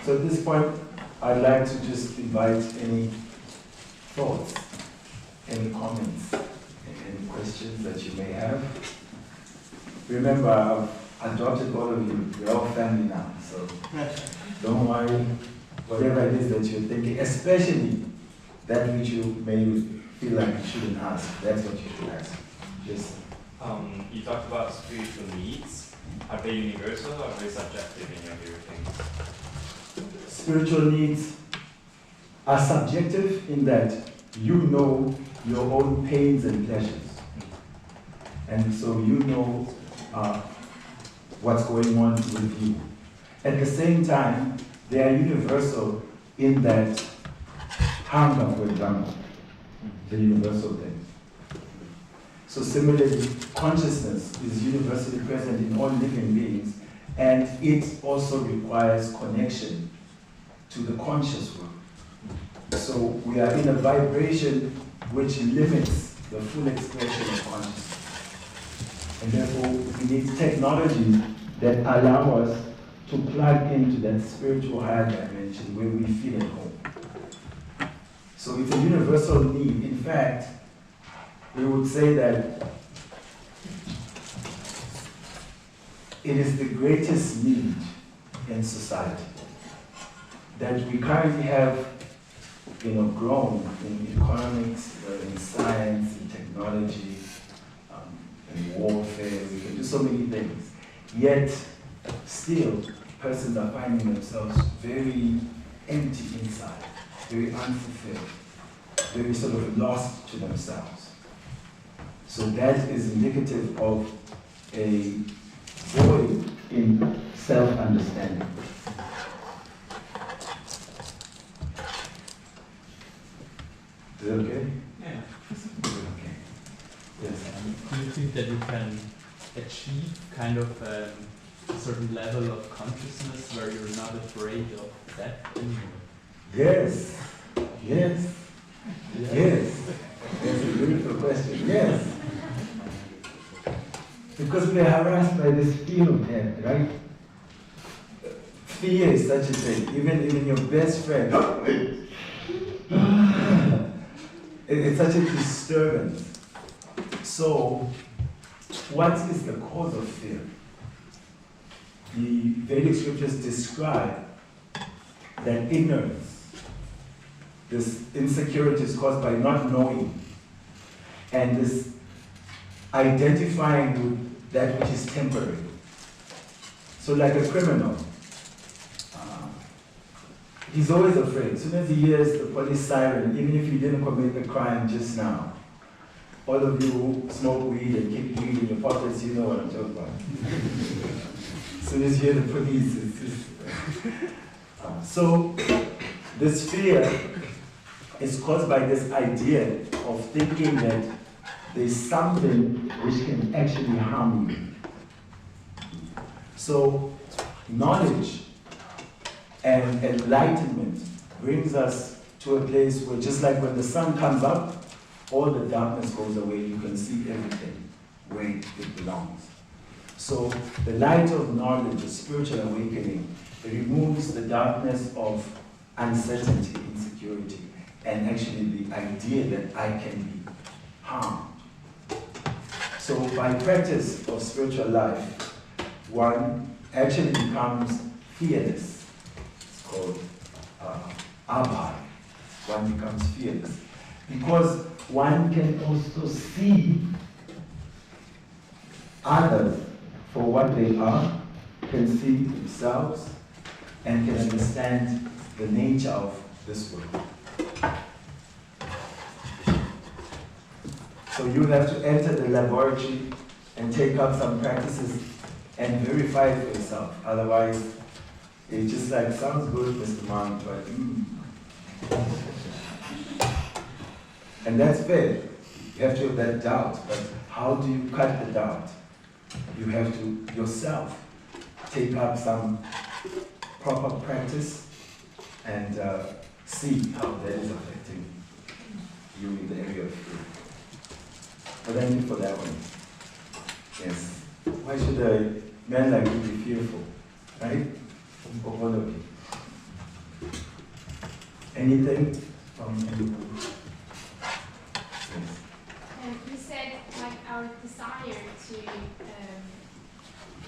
So at this point, I'd like to just invite any thoughts, any comments, and any questions that you may have. Remember, I've adopted all of you. We're all family now, so don't worry. Whatever it is that you're thinking, especially that which you may feel like you shouldn't ask, that's what you should ask. Just. You talked about spiritual needs. Are they universal or are they subjective in your view of things? Spiritual needs are subjective in that you know your own pains and pleasures. And so you know what's going on with you. At the same time, they are universal in that hunger, for example, the universal thing. So similarly, consciousness is universally present in all living beings, and it also requires connection to the conscious world. So we are in a vibration which limits the full expression of consciousness. And therefore, we need technologies that allow us to plug into that spiritual higher dimension where we feel at home. So it's a universal need. In fact, we would say that it is the greatest need in society that we currently have, grown in economics, in science, in technology, in warfare. We can do so many things. Yet, still, persons are finding themselves very empty inside, very unfulfilled, very sort of lost to themselves. So that is indicative of a void in self-understanding. Is it okay? Yeah. Okay. Yes. Do you think that you can achieve kind of a certain level of consciousness where you're not afraid of death anymore? Yes. Yes. Yes. That's a beautiful question. Yes. Because we are harassed by this fear of death, right? Fear is such a thing. Even your best friend. It's such a disturbance. So, what is the cause of fear? The Vedic scriptures describe that ignorance, this insecurity is caused by not knowing, and this identifying with that which is temporary. So like a criminal, he's always afraid. As soon as he hears the police siren, even if he didn't commit the crime just now, all of you who smoke weed and keep weed in your pockets, you know what I'm talking about. As soon as you hear the police, it's just... So this fear is caused by this idea of thinking that there's something which can actually harm you. So knowledge and enlightenment brings us to a place where, just like when the sun comes up, all the darkness goes away. You can see everything where it belongs. So the light of knowledge, the spiritual awakening, it removes the darkness of uncertainty, insecurity, and actually the idea that I can be harmed. So by practice of spiritual life, one actually becomes fearless. It's called abhay. One becomes fearless. Because one can also see others for what they are, can see themselves, and can understand the nature of this world. So you have to enter the laboratory and take up some practices and verify it for yourself. Otherwise, it just like, sounds good, Mr. Monk, but And that's fair. You have to have that doubt, but how do you cut the doubt? You have to yourself take up some proper practice and see how that is affecting you in the area of fear. But thank you for that one. Yes. Why should a man like you be fearful? Right? Of all of you. Anything from anybody? You said like our desire to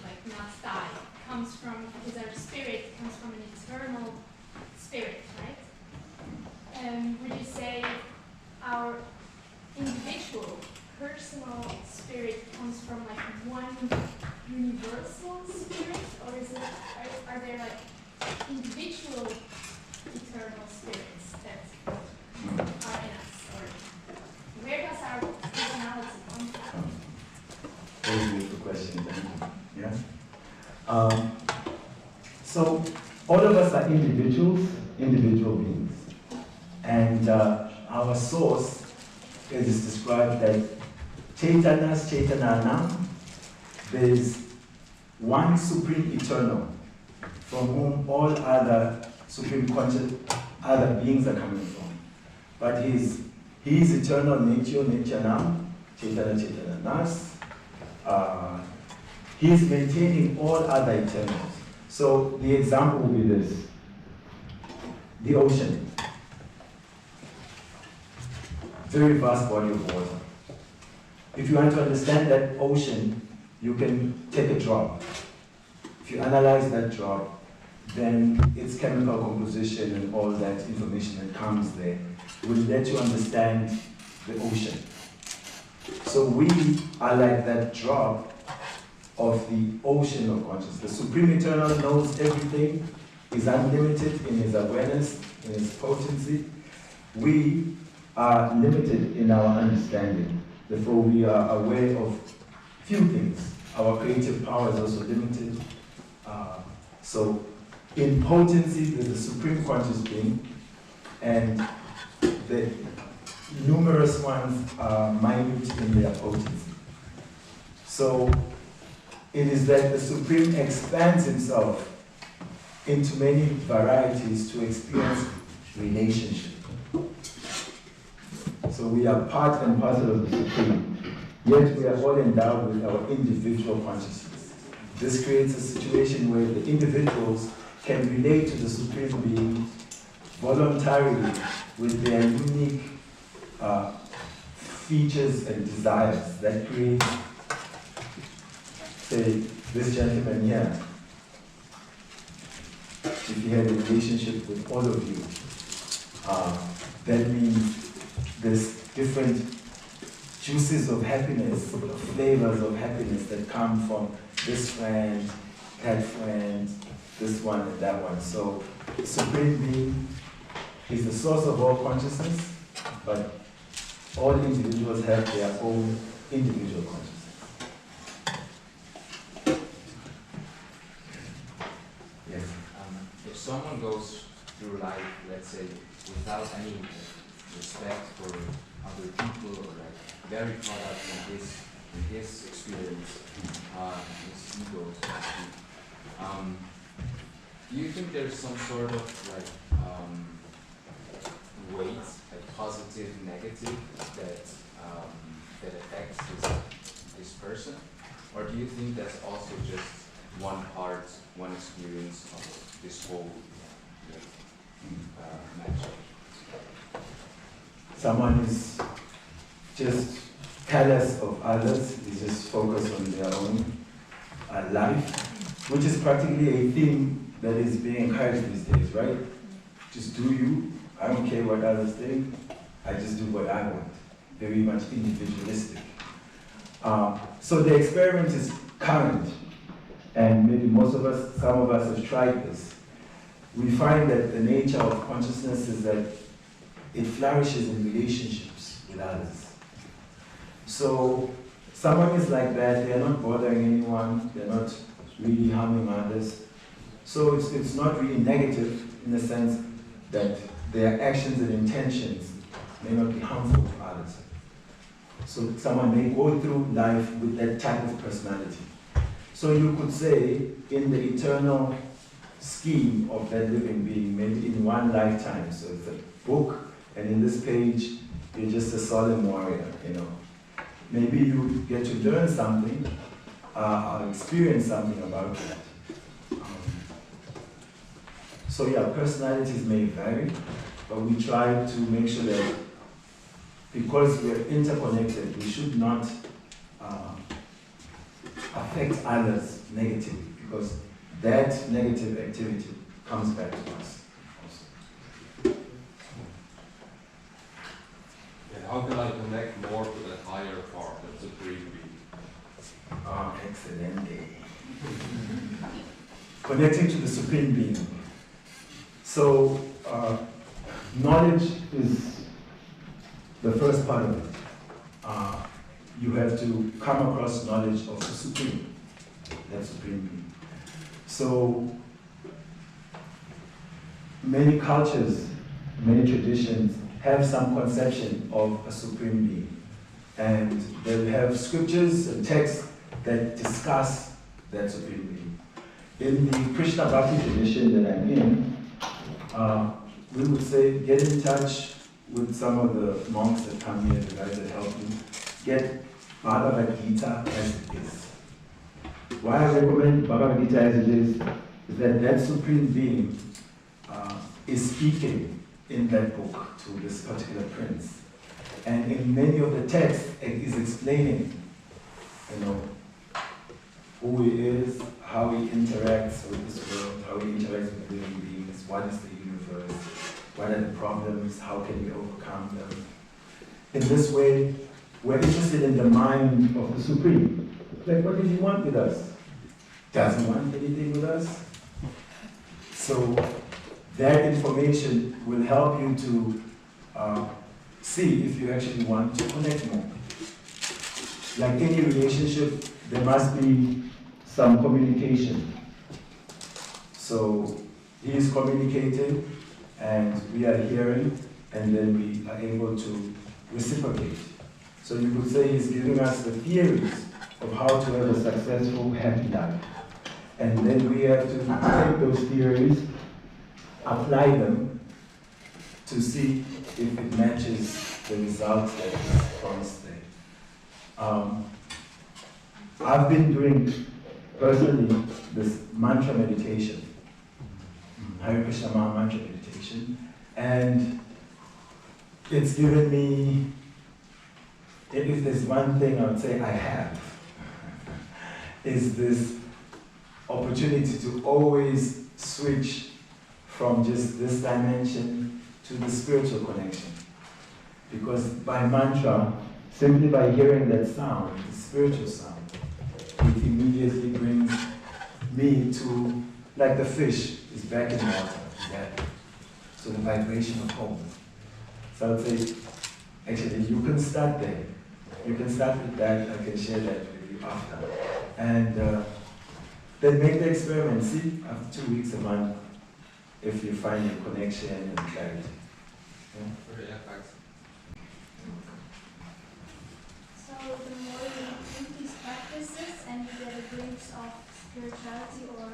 like not die comes from, because our spirit comes from an eternal spirit, right? Would you say our individual, personal spirit comes from like one universal spirit, or is it, are there like individual eternal spirits that are in us, or where does our personality come from? Very beautiful question, thank you. Yeah. So all of us are individual beings, and our source is described that Chaitanas Chaitananam. There is one supreme eternal, from whom all other supreme conscious other beings are coming from. But his eternal nature nam, Chaitana Chaitananas. He is maintaining all other eternals. So the example will be this: the ocean, very vast body of water. If you want to understand that ocean, you can take a drop. If you analyze that drop, then its chemical composition and all that information that comes there will let you understand the ocean. So we are like that drop of the ocean of consciousness. The Supreme Eternal knows everything, is unlimited in his awareness, in his potency. We are limited in our understanding. Therefore, we are aware of few things. Our creative power is also limited. So, in potency, there's a supreme conscious being, and the numerous ones are minute in their potency. So, it is that the Supreme expands himself into many varieties to experience relationship. So we are part and parcel of the Supreme, yet we are all endowed with our individual consciousness. This creates a situation where the individuals can relate to the Supreme Being voluntarily with their unique features and desires that create, say, this gentleman here. If he had a relationship with all of you, that means there's different juices of happiness, flavors of happiness that come from this friend, that friend, this one and that one. So the Supreme Being is the source of all consciousness, but all individuals have their own individual consciousness. Yes. If someone goes through life, let's say, without any respect for other people, or like very caught up in his experience, his ego, so to speak, do you think there's some sort of like weight, like positive, negative, that affects this person, or do you think that's also just one part, one experience of this whole match? Someone is just callous of others, is just focused on their own life, which is practically a theme that is being encouraged these days, right? Just do you, I don't care what others think, I just do what I want. Very much individualistic. So the experiment is current, and maybe some of us have tried this. We find that the nature of consciousness is that it flourishes in relationships with others. So someone is like that, they're not bothering anyone, they're not really harming others. So it's not really negative in the sense that their actions and intentions may not be harmful to others. So someone may go through life with that type of personality. So you could say, in the eternal scheme of that living being, maybe in one lifetime. So it's a book, and in this page, you're just a solemn warrior, you know. Maybe you get to learn something, or experience something about that. So yeah, personalities may vary, but we try to make sure that because we're interconnected, we should not affect others negatively, because that negative activity comes back to us also. And how can I connect more to that higher part, that supreme being? Excellent. Connecting to the Supreme Being. So, knowledge is the first part of it. You have to come across knowledge of the Supreme, that Supreme Being. So, many cultures, many traditions have some conception of a Supreme Being. And they have scriptures and texts that discuss that Supreme Being. In the Krishna Bhakti tradition that I'm in, we would say get in touch with some of the monks that come here, the guys that help you. Get Bhagavad Gita as it is. Why I recommend Bhagavad Gita as it is that that Supreme Being is speaking in that book to this particular prince. And in many of the texts, it is explaining, who he is, how he interacts with this world, how he interacts with living beings, what is the universe, what are the problems, how can we overcome them. In this way, we're interested in the mind of the Supreme. Like, what does he want with us? Does he want anything with us? So that information will help you to see if you actually want to connect more. Like any relationship, there must be some communication. So he is communicating and we are hearing, and then we are able to reciprocate. So you could say he's giving us the theories of how to have a successful, happy life. And then we have to take those theories, apply them to see if it matches the results that is promised there. I've been doing personally this mantra meditation, Hare Krishna Maha Mantra meditation, and it's given me, if there's one thing I would say I have, is this opportunity to always switch from just this dimension to the spiritual connection. Because by mantra, simply by hearing that sound, the spiritual sound, it immediately brings me to, like the fish is back in water, so the vibration of home. So I would say, actually, you can start there. You can start with that. I can share that with you after. And then make the experiment. See, after 2 weeks, a month, if you find a connection and clarity. Yeah? Okay, yeah, thanks. So the more you do these practices and you get a glimpse of spirituality, or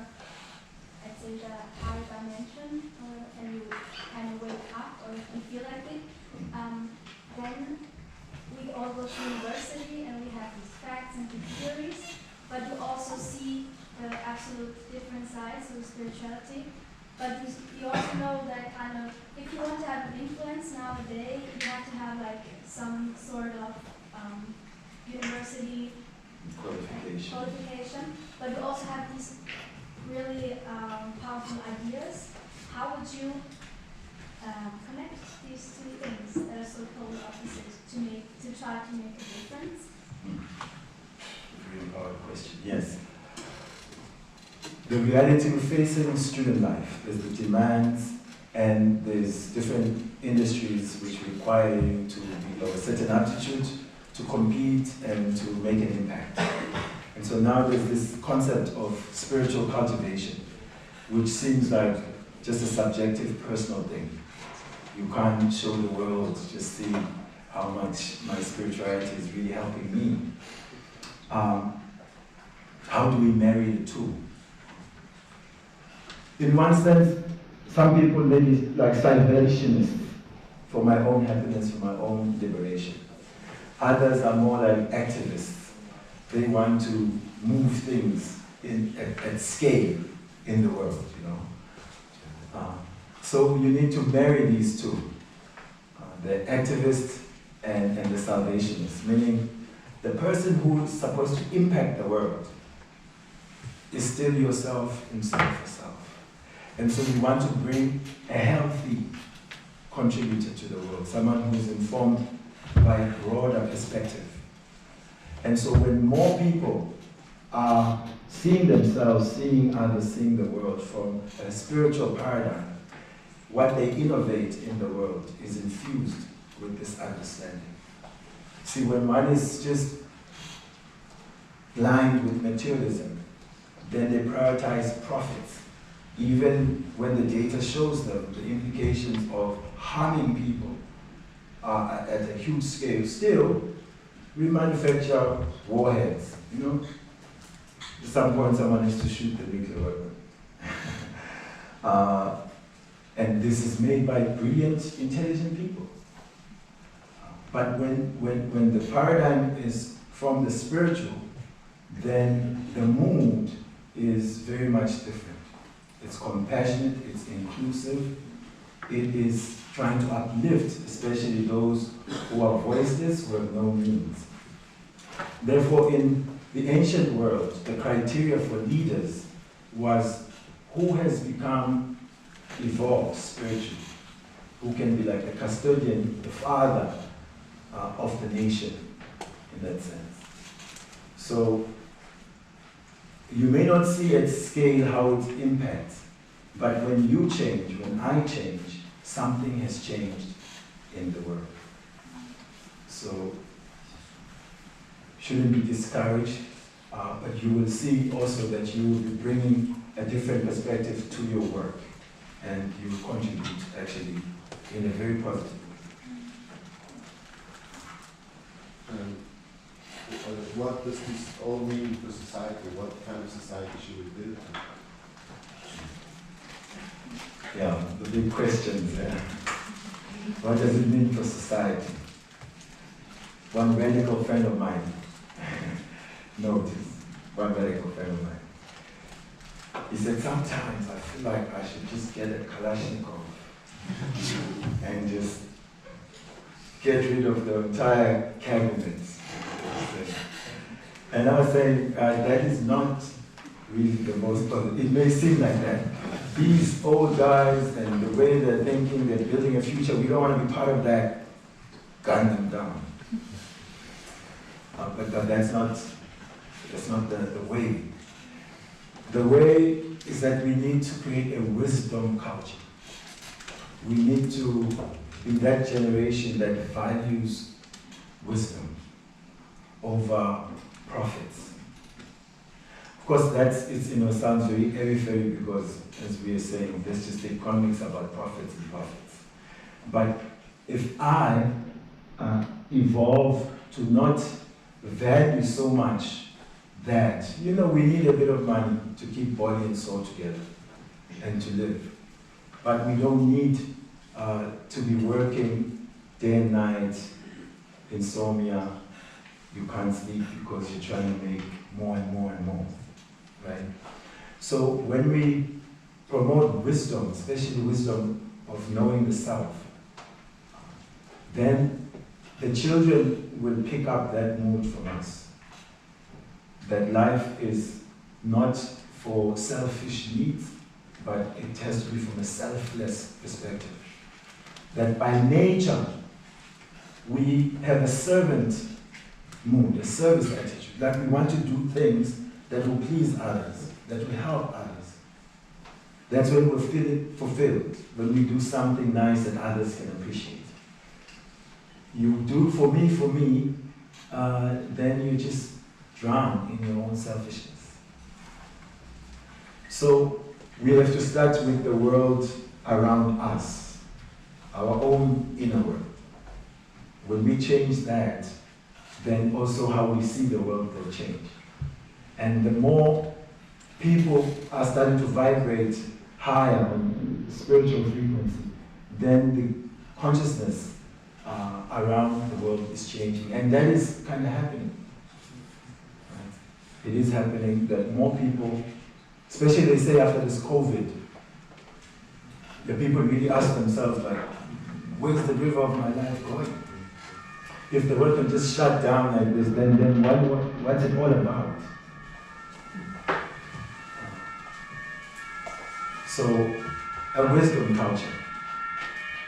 let's say the higher dimension, and you kind of wake up or you feel like it, then we all go to university and we have these facts and these theories, but you also see the absolute different sides of spirituality. But you also know that kind of, if you want to have an influence nowadays, you have to have like some sort of university qualification. But you also have these really powerful ideas. How would you connect these two things that are so totally opposite to try to make a difference? Very important question. Yes. The reality we face in student life is the demands, and there's different industries which require you to be of a certain aptitude to compete and to make an impact. And so now there's this concept of spiritual cultivation, which seems like just a subjective personal thing. You can't show the world, just see how much my spirituality is really helping me. How do we marry the two? In one sense, some people may be like salvationists for my own happiness, for my own liberation. Others are more like activists. They want to move things at scale in the world, So you need to marry these two, the activist and the salvationist, meaning the person who is supposed to impact the world is still yourself, himself, herself. And so we want to bring a healthy contributor to the world, someone who's informed by a broader perspective. And so when more people are seeing themselves, seeing others, seeing the world from a spiritual paradigm, what they innovate in the world is infused with this understanding. See, when one is just blind with materialism, then they prioritize profits, even when the data shows them the implications of harming people are at a huge scale. Still, we manufacture warheads, you know? At some point, someone has to shoot the nuclear weapon. And this is made by brilliant, intelligent people. But when the paradigm is from the spiritual, then the mood is very much different. It's compassionate, it's inclusive, it is trying to uplift, especially those who are voiceless, who have no means. Therefore, in the ancient world, the criteria for leaders was who has become evolved spiritually, who can be like the custodian, the father of the nation, in that sense. So, you may not see at scale how it impacts, but when you change, when I change, something has changed in the world. So, shouldn't be discouraged, but you will see also that you will be bringing a different perspective to your work, and you contribute actually in a very positive way. What does this all mean for society? What kind of society should we build? Yeah, the big questions there. What does it mean for society? One radical friend of mine, one radical friend of mine, he said, sometimes I feel like I should just get a Kalashnikov and just get rid of the entire cabinet. And I was saying, that is not really the most positive. It may seem like that. These old guys and the way they're thinking, they're building a future, we don't want to be part of that. Gun them down. But that's not the way. The way is that we need to create a wisdom culture. We need to be that generation that values wisdom over profits. Of course, sounds very airy-fairy because, as we are saying, there's just economics about profits and profits. But if I evolve to not value so much that, we need a bit of money to keep body and soul together and to live. But we don't need to be working day and night, insomnia, you can't sleep because you're trying to make more and more and more, right? So when we promote wisdom, especially wisdom of knowing the self, then the children will pick up that mood from us. That life is not for selfish needs, but it has to be from a selfless perspective. That by nature, we have a servant mood, a service attitude, that we want to do things that will please others, that will help others. That's when we'll feel fulfilled, when we do something nice that others can appreciate. You do for me, then you just drown in your own selfishness. So we have to start with the world around us, our own inner world. When we change that, then also how we see the world will change. And the more people are starting to vibrate higher on spiritual frequency, then the consciousness around the world is changing. And that is kind of happening. Right? It is happening that more people, especially they say after this COVID, the people really ask themselves, like, where's the river of my life going? If the world can just shut down like this, then what's it all about? So, a wisdom culture,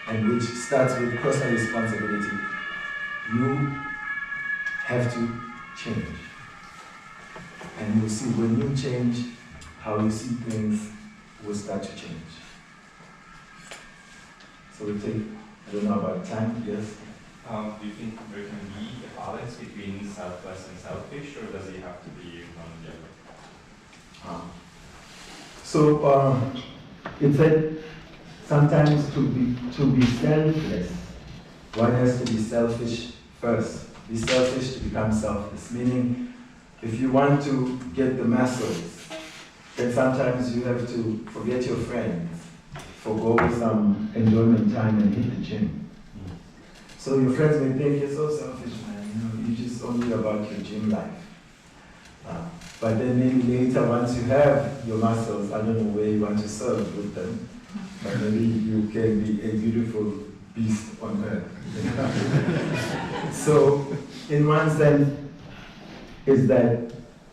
and which starts with personal responsibility. You have to change. And you will see when you change, how you see things will start to change. So we take, I don't know about time, yes? Do you think there can be a balance between selfless and selfish, or does it have to be one or the other? So it said sometimes to be selfless, one has to be selfish first. Be selfish to become selfless. Meaning, if you want to get the muscles, then sometimes you have to forget your friends, forgo some enjoyment time and hit the gym. So your friends may think you're so selfish, man. You're just only about your gym life. But then maybe later, once you have your muscles, I don't know where you want to serve with them, but maybe you can be a beautiful beast on earth. So, in one sense, is that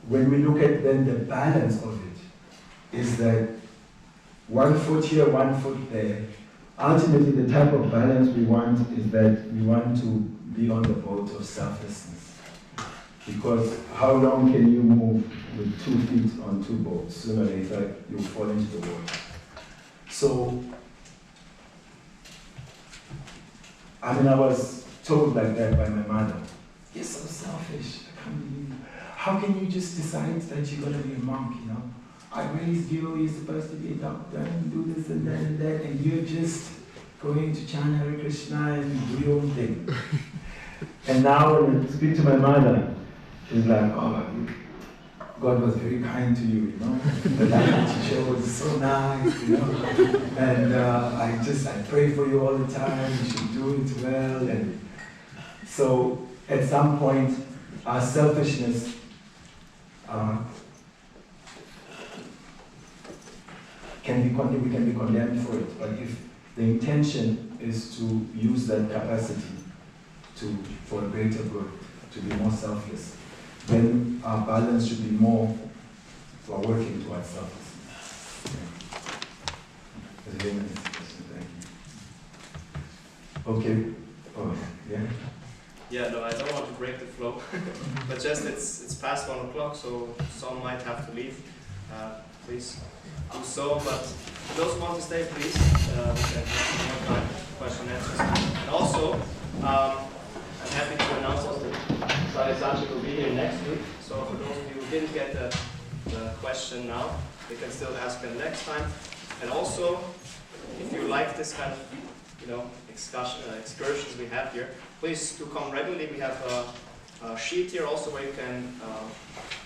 when we look at then the balance of it, is that 1 foot here, 1 foot there. Ultimately, the type of balance we want is that we want to be on the boat of selflessness. Because how long can you move with 2 feet on 2 boats? Sooner or later, you fall into the water. So, I mean, I was told like that by my mother. You're so selfish. I can't believe you. How can you just decide that you're going to be a monk, you know? I raised you, you're supposed to be a doctor and do this and that, and you're just going to chant Hare Krishna and do your own thing. And now when I speak to my mother, she's like, oh, God was very kind to you, you know? The life that you showed was so nice, you know? And I pray for you all the time, you should do it well. And so at some point, our selfishness we can be condemned for it, but if the intention is to use that capacity for a greater good, to be more selfless, then our balance should be more for working towards selflessness. Yeah. Okay. Oh, yeah. Yeah, no, I don't want to break the flow, but just it's past 1 o'clock, so some might have to leave. Please do so, but those who want to stay, please. We can have more time for question and answers. And also, I'm happy to announce that Sari will be here next week. So for those of you who didn't get the question now, they can still ask them next time. And also, if you like this kind of, excursions we have here, please do come regularly. We have a sheet here also where you can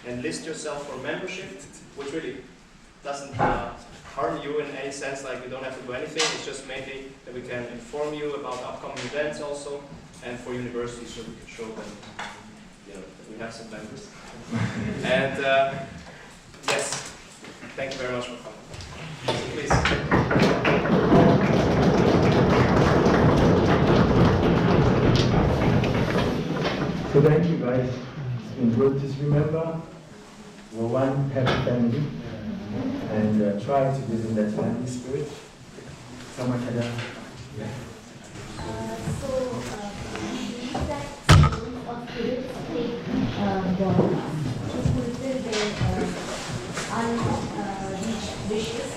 enlist yourself for membership, which really doesn't harm you in any sense, like you don't have to do anything. It's just mainly that we can inform you about upcoming events also, and for universities so we can show them that we have some members. And yes, thank you very much for coming. So please. So thank you guys. It's been good. Just remember, we're one happy family, and try to live in that family spirit. Someone had a These that souls of spirits take bodies to fulfill their unreached wishes